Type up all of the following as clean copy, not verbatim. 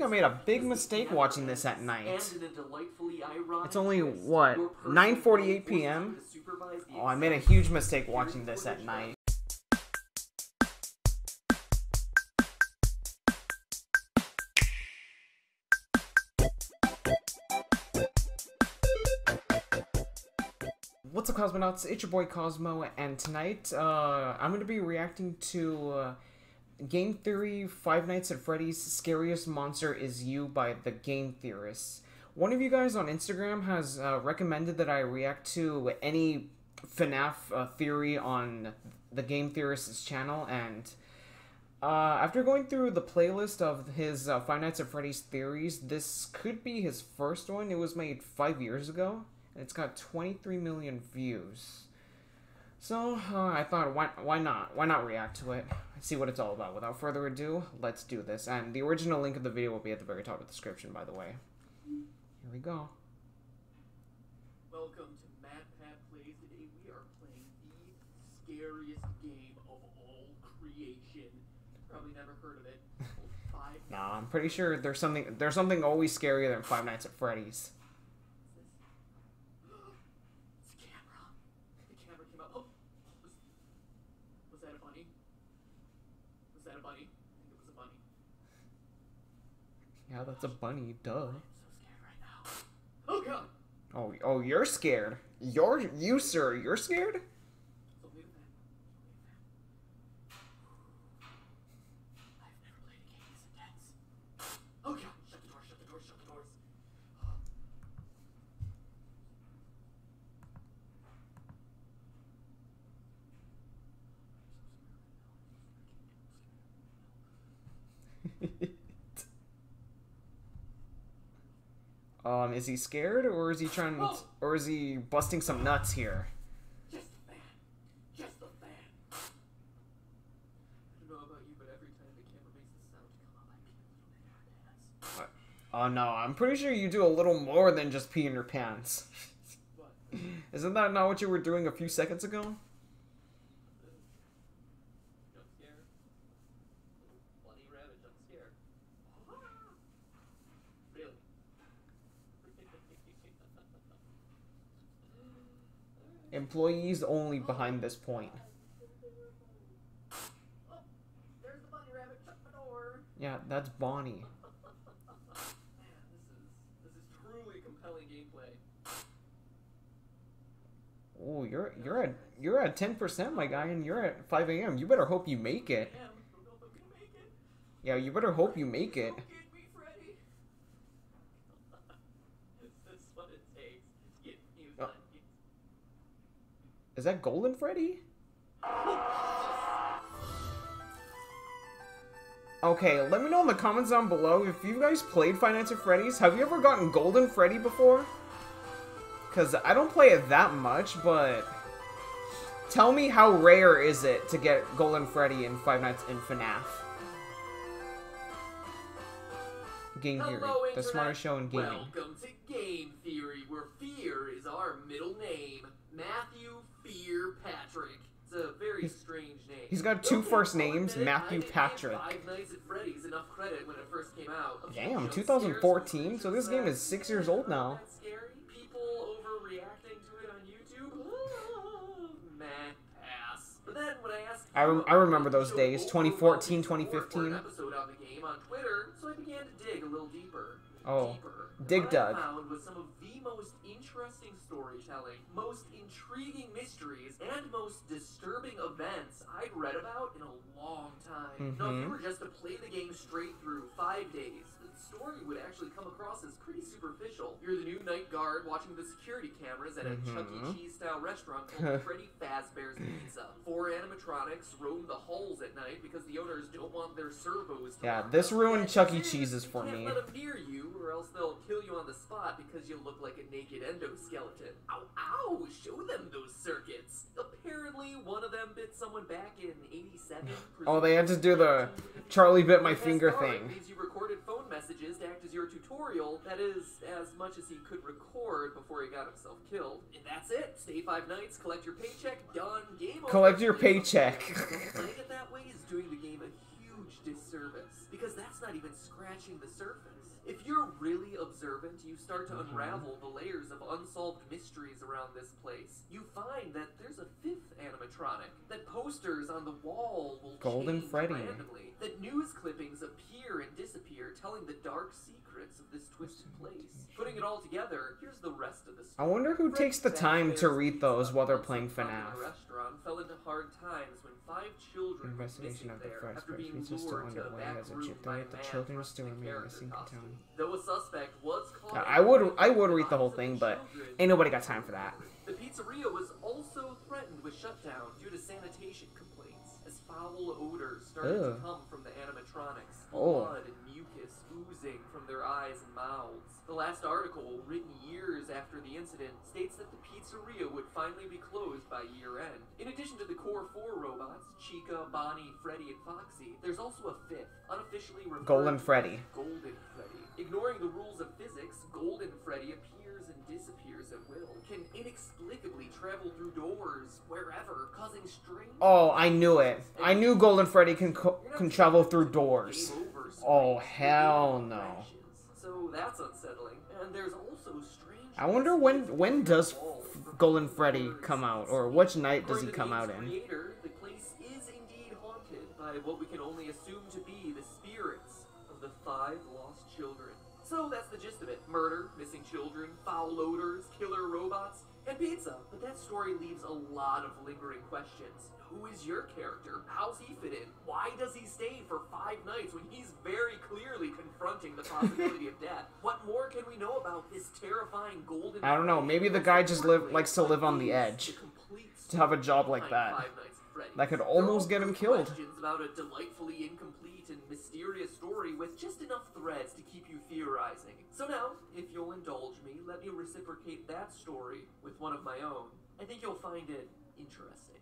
I made a big mistake watching this at night. It's only, what, 9:48 p.m.? Oh, I made a huge mistake watching this at night. What's up, Cosmonauts? It's your boy Cosmo, and tonight, I'm going to be reacting to Game Theory, Five Nights at Freddy's Scariest Monster Is You by the Game Theorists. One of you guys on Instagram has recommended that I react to any Fnaf theory on the Game Theorists' channel, and after going through the playlist of his Five Nights at Freddy's theories, this could be his first one. It was made 5 years ago. It's got 23 million views. So, I thought, why not? Why not react to it? See what it's all about. Without further ado, let's do this. And the original link of the video will be at the very top of the description, by the way. Here we go. Welcome to Matt Pat Plays. Today we are playing the scariest game of all creation. Probably never heard of it. Nah, I'm pretty sure there's something always scarier than Five Nights at Freddy's. Yeah, that's a bunny, duh. I'm so scared right now. Oh god! Oh, you're scared. You, sir, you're scared? I've never played a game this intense. Oh god! Shut the doors, shut the doors, shut the doors. Is he scared, or is he trying, or is he busting some nuts here? Just the fan. Just the fan. I don't know about you, but every time the camera makes the sound come up, I pee a little bit in my pants. Oh no, I'm pretty sure you do a little more than just pee in your pants. What? Isn't that not what you were doing a few seconds ago? Jump scare. Bunny rabbit jump scare. Really? Employees only behind this point. Oh, there's the bunny rabbit. Shut the door. Yeah, that's Bonnie. Man, this is truly compelling gameplay. Oh, you're at 10%, my guy, and you're at 5 a.m. You better hope you make it. I don't know if I'm gonna make it. Yeah, you better hope you make it. Don't get me, Freddy. Is this what it takes to get you done? Is that Golden Freddy? Okay, let me know in the comments down below if you guys played Five Nights at Freddy's. Have you ever gotten Golden Freddy before? Because I don't play it that much, but tell me how rare is it to get Golden Freddy in Five Nights in FNAF? Game Theory, the smartest show in gaming. Welcome to Game Theory, where fear is our middle name. Matthew Fear Patrick. It's a very strange name. He's got two first names, Matthew Patrick. Five Nights at Freddy's enough credit when it first came out. Damn, 2014? So this game is 6 years old now. Scary? People overreacting to it on YouTube? Meh, pass. But then when I asked, I remember those days, 2014, 2015. episode on the game on Twitter, so I began to dig a little deeper. Oh, Dig Dug. What I found was some of the most interesting storytelling, most intriguing mysteries, and most disturbing events I'd read about in a long time. Now, if you were just to play the game straight through 5 days, the story would actually come across as pretty superficial. You're the new night guard watching the security cameras at a Chuck E. Cheese-style restaurant called Freddy Fazbear's Pizza. 4 animatronics roam the halls at night because the owners don't want their servos to lock this up. ruined Chuck E. Cheese's for Can't me. let them near you, or else they'll kill you on the spot because you look like a naked endoskeleton. Ow, ow! Show them those circuits. Apparently, one of them bit someone back in '87. Oh, they had to do the Charlie bit my finger thing. Means you recorded phone messages to act as your tutorial. That is, as much as he could record before he got himself killed. And that's it. Stay 5 nights, collect your paycheck, done, game over. Collect your paycheck. Playing it that way is doing the game a huge huge disservice, because that's not even scratching the surface. If you're really observant, you start to unravel the layers of unsolved mysteries around this place. You find that there's a fifth animatronic, that posters on the wall will Golden change Freddy. randomly, that news clippings appear and disappear, telling the dark secrets of this twisted place. Putting it all together, here's the rest of the story. I wonder who takes the time to read those while they're playing FNAF. Restaurant fell into hard times when 5 children Investigation were of the there first after batch being pizza still lured to a underway back as a room chip by though a the man children dressed still in remain character missing in costume. town. Though a suspect was caught, I would read the whole thing, but ain't nobody got time for that. The pizzeria was also threatened with shutdown due to sanitation complaints, as foul odors started to come from the animatronics, blood and mucus oozing from their eyes and mouths. The last article, written years after the incident, states that the pizzeria would finally be closed by year-end. In addition to the core 4 robots, Chica, Bonnie, Freddy, and Foxy, there's also a fifth, unofficially referred Golden to Freddy. as Golden Freddy. Ignoring the rules of physics, Golden Freddy appears and disappears at will, can inexplicably travel through doors, wherever, causing strange... Oh, I knew it. I knew Golden Freddy can travel through doors. Oh, hell no. So that's unsettling. And there's also strange... I wonder when does Golden Freddy come out, or which night does he come out in? The place is indeed haunted by what we can only assume to be the spirits of the 5 lost children. So that's the gist of it. Murder, missing children, foul odors, killer robots, and pizza. But that story leaves a lot of lingering questions. Who is your character? How's he fit in? Why does he stay for 5 nights when he's very clearly confronting the possibility of death? What more can we know about this terrifying golden... I don't know, maybe the guy just likes to live on the edge. To have a job like that. That could almost get him killed. Questions about a delightfully incomplete and mysterious story with just enough threads to keep you theorizing. So now, if you'll indulge me, let me reciprocate that story with one of my own. I think you'll find it interesting.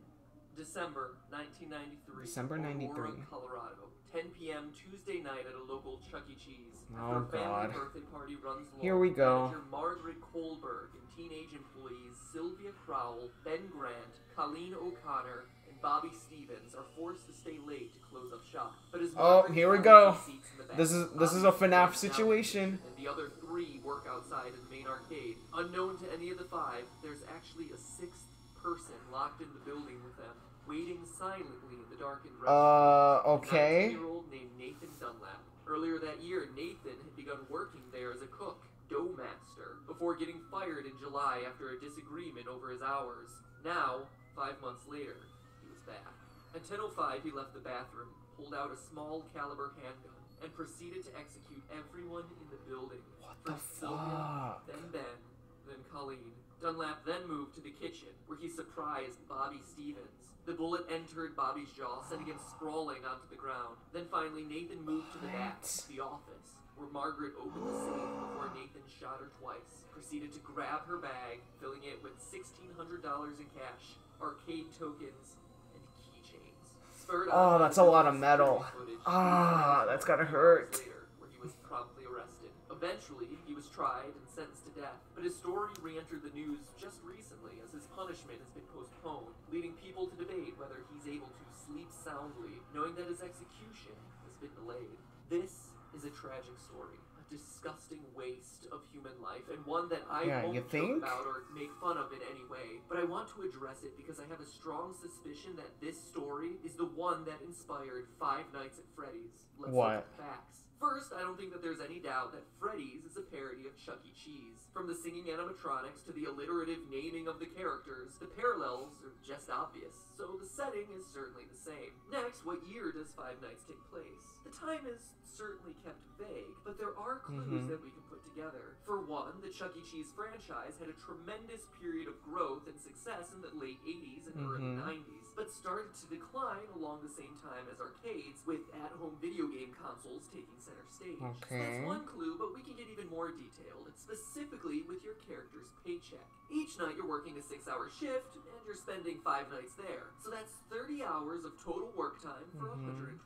December 1993. December 93. Aurora, Colorado. 10 p.m. Tuesday night at a local Chuck E. Cheese. Oh, After a God. family birthday party runs long, Here we go. Manager Margaret Kohlberg and teenage employees Sylvia Crowell, Ben Grant, Colleen O'Connor, and Bobby Stevens are forced to stay late to close up shop. But as Margaret here we gathers go. seats in the back, This is a Bobby FNAF Stevens situation. and the other 3 work outside in the main arcade. Unknown to any of the 5, there's actually a 6th person locked in the building with them, waiting silently in the darkened restaurant. Okay. A 19-year-old named Nathan Dunlap. Earlier that year, Nathan had begun working there as a cook, dough master, before getting fired in July after a disagreement over his hours. Now, 5 months later, he was back. At 10:05, he left the bathroom, pulled out a small caliber handgun, and proceeded to execute everyone in the building. What the Sylvia, fuck? then Ben, then Colleen. Dunlap then moved to the kitchen, where he surprised Bobby Stevens. The bullet entered Bobby's jaw, sending him sprawling onto the ground. Then finally, Nathan moved to the back, the office, where Margaret opened the safe before Nathan shot her twice, proceeded to grab her bag, filling it with $1,600 in cash, arcade tokens, and keychains. Oh, that's a lot of metal. Ah, that's gotta hurt. Where he was promptly arrested. Eventually, he was tried and sentenced to death, but his story re-entered the news just recently as his punishment has been postponed, leading people to debate whether he's able to sleep soundly, knowing that his execution has been delayed. This is a tragic story, a disgusting waste of human life, and one that I won't joke about or make fun of in any way, but I want to address it because I have a strong suspicion that this story is the one that inspired Five Nights at Freddy's. Let's look at the facts. First, I don't think that there's any doubt that Freddy's is a parody of Chuck E. Cheese. From the singing animatronics to the alliterative naming of the characters, the parallels are just obvious, so the setting is certainly the same. Next, what year does Five Nights take place? The time is certainly kept vague, but there are clues that we can put together. For one, the Chuck E. Cheese franchise had a tremendous period of growth and success in the late 80s and early 90s, but started to decline along the same time as arcades, with at-home video game consoles taking center stage. So that's one clue, but we can get even more detailed. It's specifically with your character's paycheck. Each night you're working a 6-hour shift, and you're spending 5 nights there. So that's 30 hours of total work time for $120.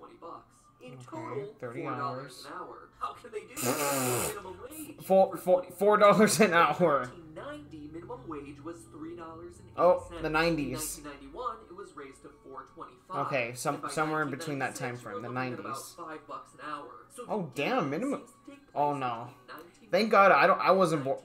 In total, $4 an hour. How can they do that? Minimum wage. $4 an hour. 1990, minimum wage was $3.80. Oh, the 90s. In 1991, it was raised to $4 $4.25. Okay, And by somewhere in between that time 1996, frame, the we're looking at 90s. about $5 an hour. So Oh the damn, game minimum. seems to take place Oh no. between Thank God 1996 I wasn't born.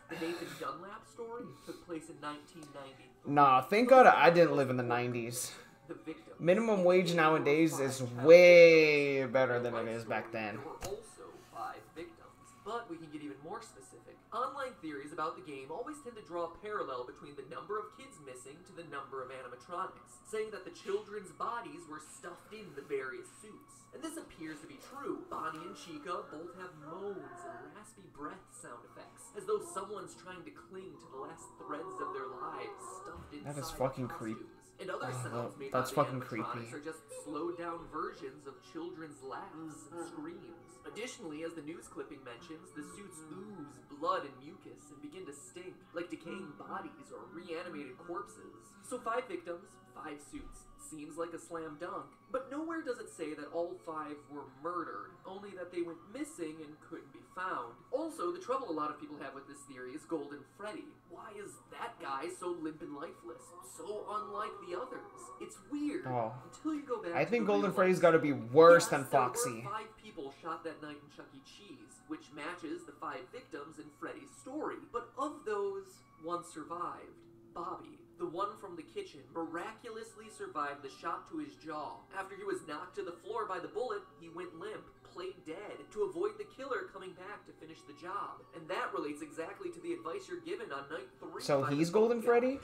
The Nathan Dunlap story took place in 1990. Nah, thank God I didn't live in the 90s. The victims. Minimum wage nowadays is way better than it is back then. There were also 5 victims, but we can get even more specific. Online theories about the game always tend to draw a parallel between the number of kids missing to the number of animatronics, saying that the children's bodies were stuffed in the various suits. And this appears to be true. Bonnie and Chica both have moans and raspy breath sound effects, as though someone's trying to cling to the last threads of their lives stuffed inside That is fucking creepy. And other sounds made that's by the fucking animatronics creepy. are just slowed down versions of children's laughs and screams. Additionally, as the news clipping mentions, the suits ooze blood and mucus and begin to stink like decaying bodies or reanimated corpses. So 5 victims, 5 suits. Seems like a slam dunk, but nowhere does it say that all 5 were murdered, only that they went missing and couldn't be found. Also, the trouble a lot of people have with this theory is Golden Freddy. Why is that guy so limp and lifeless? So unlike the others. It's weird. Oh. Until you go back I to think the Golden real Freddy's life got to be story. worse Yes, than Foxy. There were 5 people shot that night in Chuck E. Cheese, which matches the 5 victims in Freddy's story. But of those, one survived. Bobby, the one from the kitchen, miraculously survived the shot to his jaw. After he was knocked to the floor by the bullet, he went limp, played dead, to avoid the killer coming back to finish the job. And that relates exactly to the advice you're given on night 3. So he's Golden Freddy?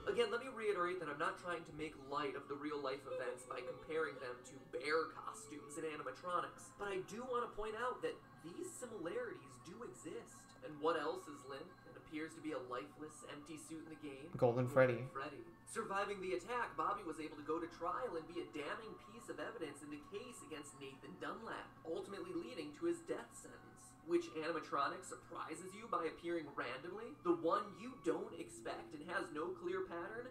Again, let me reiterate that I'm not trying to make light of the real-life events by comparing them to bear costumes and animatronics, but I do want to point out that these similarities do exist. And what else is limp and appears to be a lifeless, empty suit in the game? Golden Freddy. Surviving the attack, Bobby was able to go to trial and be a damning piece of evidence in the case against Nathan Dunlap, ultimately leading to his death sentence. Which animatronic surprises you by appearing randomly? The one you don't expect and has no clear pattern?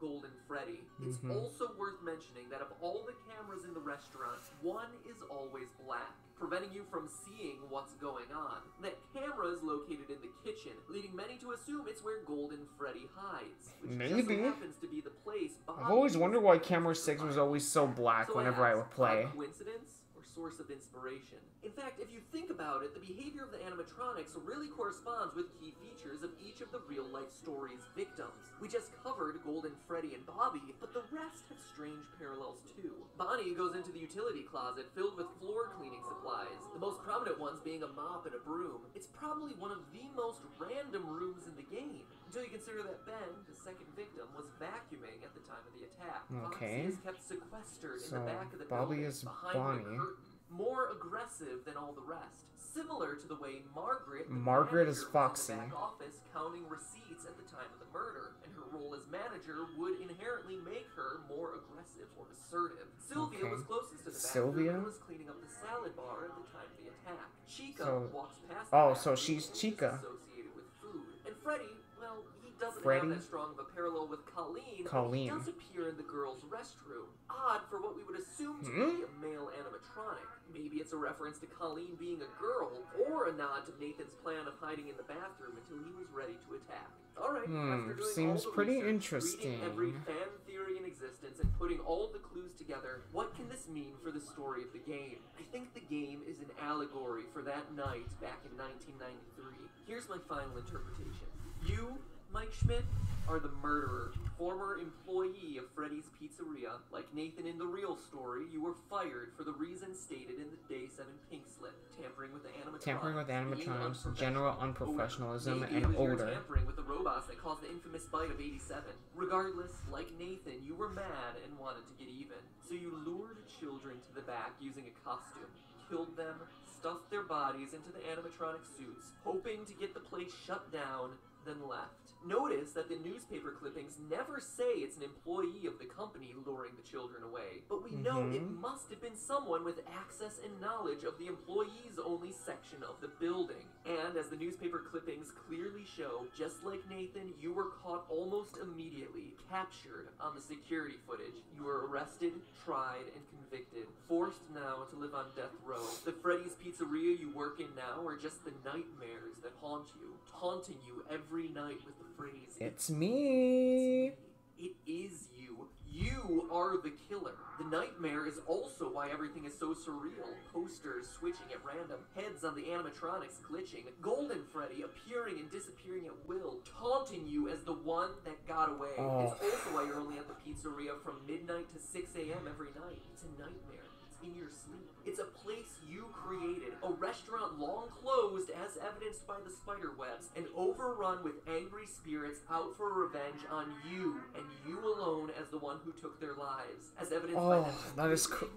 Golden Freddy. It's also worth mentioning that of all the cameras in the restaurant, one is always black, preventing you from seeing what's going on. That camera is located in the kitchen, leading many to assume it's where Golden Freddy hides. Which Maybe. just so happens to be the place Bobby I've always wondered why camera 6 was always so black so whenever I would play. Coincidence or source of inspiration? In fact, if you think about it, the behavior of the animatronics really corresponds with key features of each of the real-life story's victims. We just covered Golden Freddy and Bobby, but the rest have strange parallels too. Bonnie goes into the utility closet filled with floor cleaning supplies, the most prominent ones being a mop and a broom. It's probably one of the most random rooms in the game, until you consider that Ben, the second victim, was vacuuming at the time of the attack. Okay. Foxy is kept sequestered in So the back of the Bobby building, is behind Bonnie. the curtain. More aggressive than all the rest. Similar to the way Margaret, the Margaret is manager, was Foxy. in the back office counting receipts at the time of the murder, and her role as manager would inherently make her more aggressive or assertive. Sylvia Okay. was closest to the Sylvia? bathroom and was cleaning up the salad bar at the time of the attack. Chica So- walks past oh, the so bathroom she's and is Chica. associated with food. And Freddy, well, he doesn't Freddy? have that strong of a parallel with Colleen, Colleen. but he does appear in the girls' restroom. Odd for what we would assume to be a male animatronic. Maybe it's a reference to Colleen being a girl, or a nod to Nathan's plan of hiding in the bathroom until he was ready to attack. Alright, after doing seems all the pretty research, interesting. reading every fan theory in existence, and putting all the clues together, what can this mean for the story of the game? I think the game is an allegory for that night back in 1993. Here's my final interpretation. You, Mike Schmidt, are the murderer, former employee of Freddy's Pizzeria. Like Nathan in the real story, you were fired for the reasons stated in the Day 7 pink slip. Tampering with the animatronics. Tampering with being animatronics, unprofessional, general unprofessionalism, Maybe and it was your odor. tampering with the robots that caused the infamous bite of 87. Regardless, like Nathan, you were mad and wanted to get even. So you lured children to the back using a costume, killed them, stuffed their bodies into the animatronic suits, hoping to get the place shut down, then left. Notice that the newspaper clippings never say it's an employee of the company luring the children away, but we know it must have been someone with access and knowledge of the employees only section of the building. And as the newspaper clippings clearly show, just like Nathan, you were caught almost immediately, captured on the security footage. You were arrested, tried, and convicted, forced now to live on death row. The Freddy's Pizzeria you work in now are just the nightmares that haunt you, taunting you every every night with the phrase, "It's me." It is you. You are the killer. The nightmare is also why everything is so surreal. Posters switching at random, heads on the animatronics glitching, Golden Freddy appearing and disappearing at will, taunting you as the one that got away. Oh. It's also why you're only at the pizzeria from midnight to 6 a.m. every night. It's a nightmare. It's in your sleep. It's a place you created. A restaurant long closed as evidenced by the spider webs. And overrun with angry spirits out for revenge on you and you alone as the one who took their lives. As evidenced by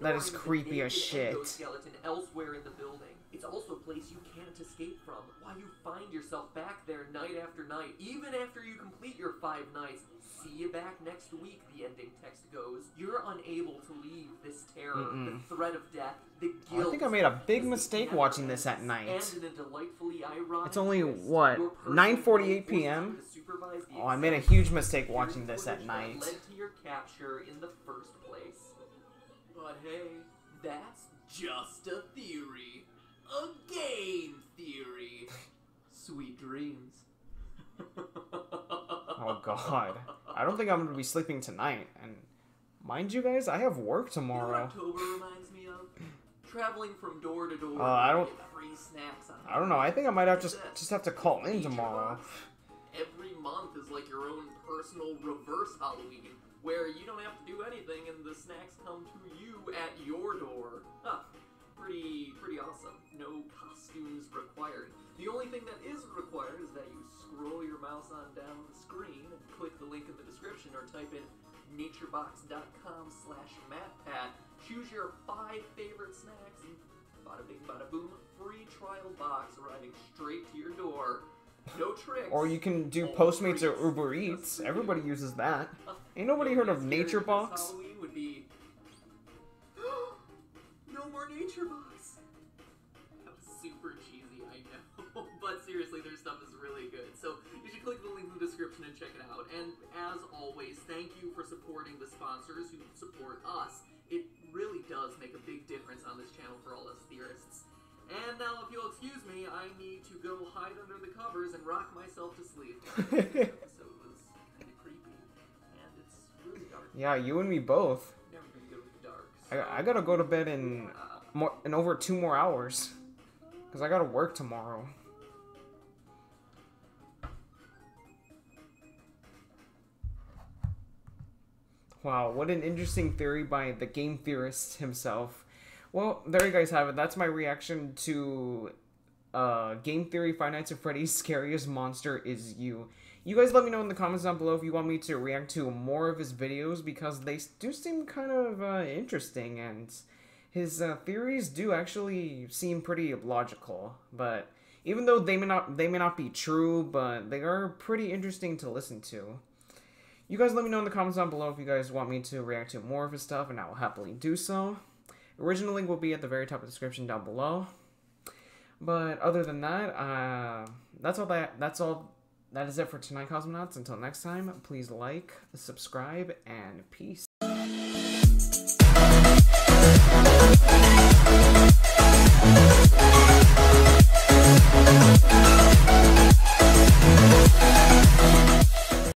that is creepy as shit. Skeleton elsewhere in the building. It's also a place you can't escape from. Why you find yourself back there night after night, even after you complete your 5 nights. See you back next week, the ending text goes. You're unable to leave this terror, the threat of death, the guilt. I think I made a big mistake watching this at night. And in a delightfully ironic It's only, twist, what, your person 9:48 forces p.m.? you to supervise the Oh, I made a exact huge mistake watching this at footage night. that led to your capture in the first place. But hey, that's just a theory. A game theory. Sweet dreams. Oh god. I don't think I'm gonna be sleeping tonight. And mind you guys, I have work You know what tomorrow. October reminds me of? Traveling from door to door. I don't- to get free snacks on I don't know. I think I might have just have to call in tomorrow. Every month is like your own personal reverse Halloween, where you don't have to do anything and the snacks come to you at your door. Huh. Pretty awesome. No costumes required. The only thing that is required is that you scroll your mouse on down the screen and click the link in the description or type in naturebox.com/MattPat. Choose your 5 favorite snacks and bada bing bada boom, free trial box arriving straight to your door. No tricks. Or you can do all Postmates or treats. Uber Eats. Everybody uses that. Ain't nobody heard of Nature Box? Halloween would be no more Nature Box. That was super cheesy, I know. But seriously, their stuff is really good. So you should click the link in the description and check it out. And as always, thank you for supporting the sponsors who support us. It really does make a big difference on this channel for all us theorists. And now, if you'll excuse me, I need to go hide under the covers and rock myself to sleep. This episode was kind of creepy, and it's really dark. Yeah, you and me both. Never been good with the dark. So, I gotta go to bed in over 2 more hours. Because I gotta work tomorrow. Wow, what an interesting theory by the game theorist himself. Well, there you guys have it. That's my reaction to Game Theory Five Nights at Freddy's Scariest Monster Is You. You guys let me know in the comments down below if you want me to react to more of his videos, because they do seem kind of interesting, and his theories do actually seem pretty logical. But even though they may not be true, but they are pretty interesting to listen to. You guys let me know in the comments down below if you guys want me to react to more of his stuff, and I will happily do so. Original link will be at the very top of the description down below. But other than that, that is it for tonight, Cosmonauts. Until next time, please like, subscribe, and peace.